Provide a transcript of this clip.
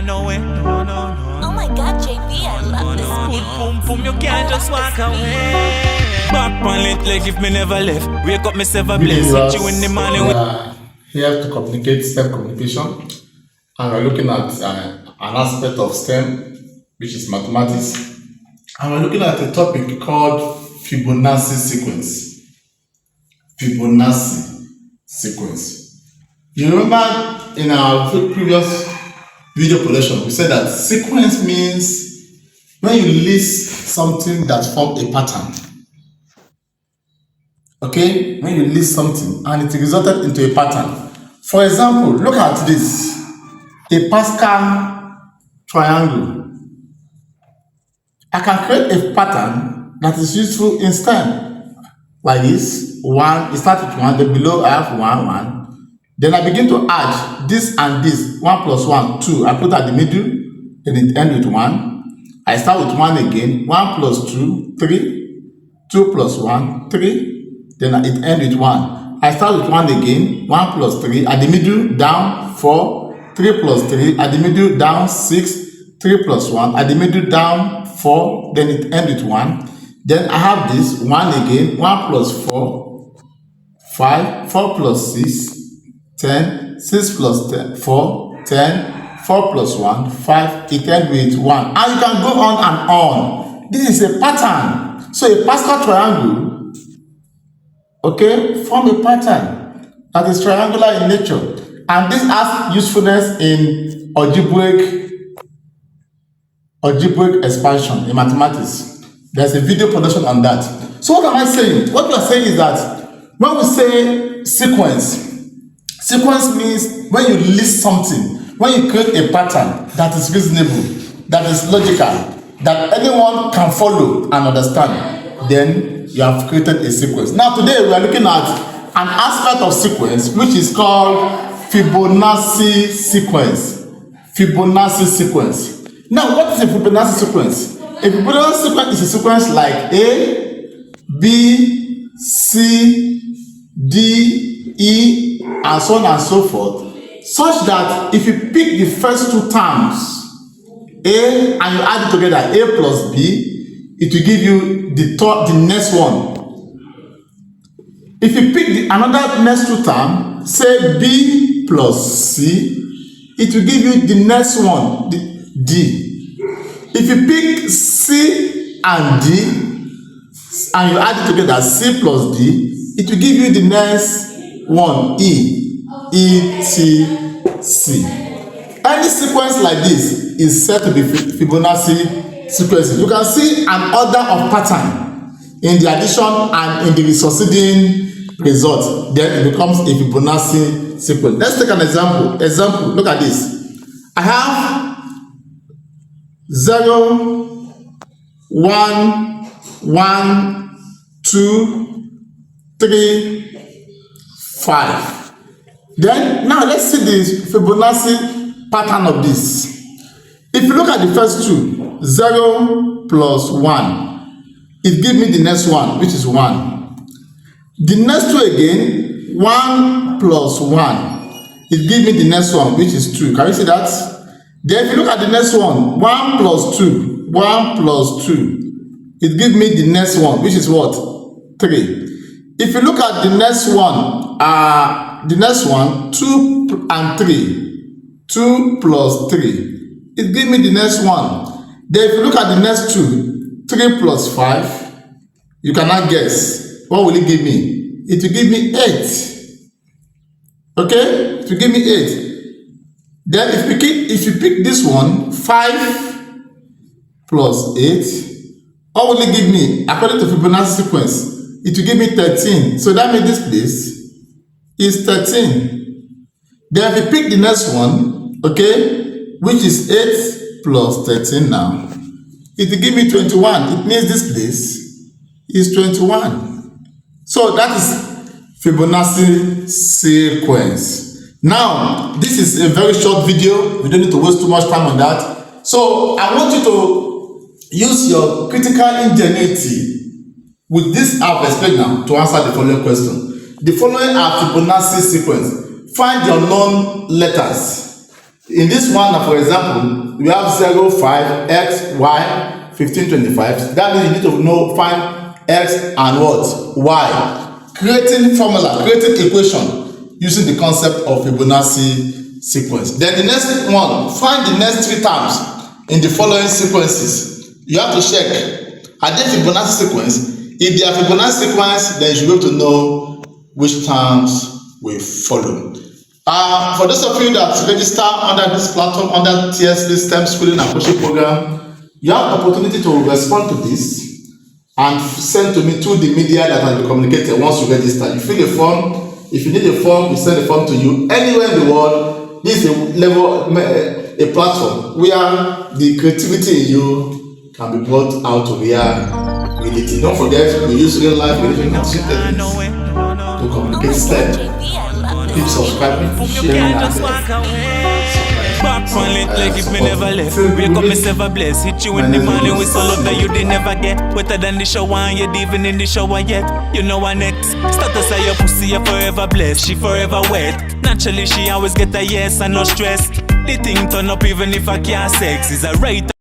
no way. No, no, no. Oh my God, JB, I love this Good boom boom, you can't just walk away. Back on it like if me never left. Wake up myself a bless. Hit you in the morning. We are here to communicate STEM communication, and we're looking at an aspect of STEM, which is mathematics, and we're looking at a topic called Fibonacci sequence. Fibonacci sequence. You remember in our previous video production, we said that sequence means when you list something that forms a pattern. Okay, when you list something and it resulted into a pattern. For example, look at this, a Pascal triangle. I can create a pattern that is useful in STEM, like this. One, it starts with 1, then below I have 1, 1. Then I begin to add this and this, 1 plus 1, 2. I put at the middle, then it ends with 1. I start with 1 again, 1 plus 2, 3. 2 plus 1, 3. Then it ends with 1. I start with 1 again, 1 plus 3. At the middle, down 4. 3 plus 3. At the middle, down 6. 3 plus 1. At the middle, down 4. Then it ends with 1. Then I have this 1 again, 1 plus 4, 5. 4 plus 6, 10. 6 plus 10, 4, 10. 4 plus 1, 5. It ends with 1. And you can go on and on. This is a pattern. So a Pascal triangle, okay, form a pattern that is triangular in nature. And this has usefulness in algebraic expansion in mathematics. There's a video production on that. So what am I saying? What we are saying is that when we say sequence means when you list something, when you create a pattern that is reasonable, that is logical, that anyone can follow and understand, then you have created a sequence. Now today we are looking at an aspect of sequence which is called Fibonacci sequence. Fibonacci sequence. Now what is a Fibonacci sequence? A Fibonacci sequence is a sequence like A, B, C, D, E, and so on and so forth, such that if you pick the first two terms, A, and you add it together, A plus B, it will give you the next one. If you pick another next two terms, say B plus C, it will give you the next one, D. If you pick C and D, and you add it together, C plus D, it will give you the next one, E, C. Any sequence like this is said to be Fibonacci sequences. You can see an order of pattern in the addition and in the succeeding result. Then it becomes a Fibonacci sequence. Let's take an example. Look at this. I have 0, 1, 1, 2, 3, 5. Then now let's see the Fibonacci pattern of this. If you look at the first two, 0 plus 1, it gives me the next one, which is 1. The next two again, 1 plus 1, it gives me the next one, which is 2. Can you see that? Then if you look at the next one, 1 plus 2, 1 plus 2, it gives me the next one, which is what? 3. If you look at the next one, 2 and 3, 2 plus 3, it gives me the next one. Then if you look at the next two, 3 plus 5, you cannot guess. What will it give me? It will give me 8. Okay? It will give me 8. Then if you pick this one, 5 plus 8, what will it give me? According to Fibonacci sequence, it will give me 13. So that means this place is 13. Then if you pick the next one, okay, which is 8 plus 13 now, it will give me 21. It means this place is 21. So that is Fibonacci sequence. Now, this is a very short video. We don't need to waste too much time on that. So I want you to use your critical ingenuity with this I've explained now to answer the following question. The following are Fibonacci sequence. Find your known letters. In this one, now, for example, we have 0, 5, x, y, 15, 25. That means you need to know, find x and what? Y. Creating formula, creating equation using the concept of Fibonacci sequence. Then the next one, find the next 3 terms in the following sequences. You have to check, are they Fibonacci sequence? If they are Fibonacci sequence, then you should be able to know which terms will follow. For those of you that register under this platform, under TSB STEM Schooling and Coaching Program, you have the opportunity to respond to this and send to me through the media that has been communicated once you register. You fill a form. If you need a form, we send a form to you. Anywhere in the world, this is a platform where the creativity in you can be brought out to reality. Don't forget, we use real life techniques to communicate STEM. Keep subscribing, sharing, Back on it like if me never left. Wake up myself a bless. Hit you in the morning with some love that you did never get. Wetter than the shower and you even in the shower yet. You know what next? Status of your pussy, you forever blessed. She forever wet. Naturally she always get a yes and no stress. The thing turn up even if I can't sex. Is a right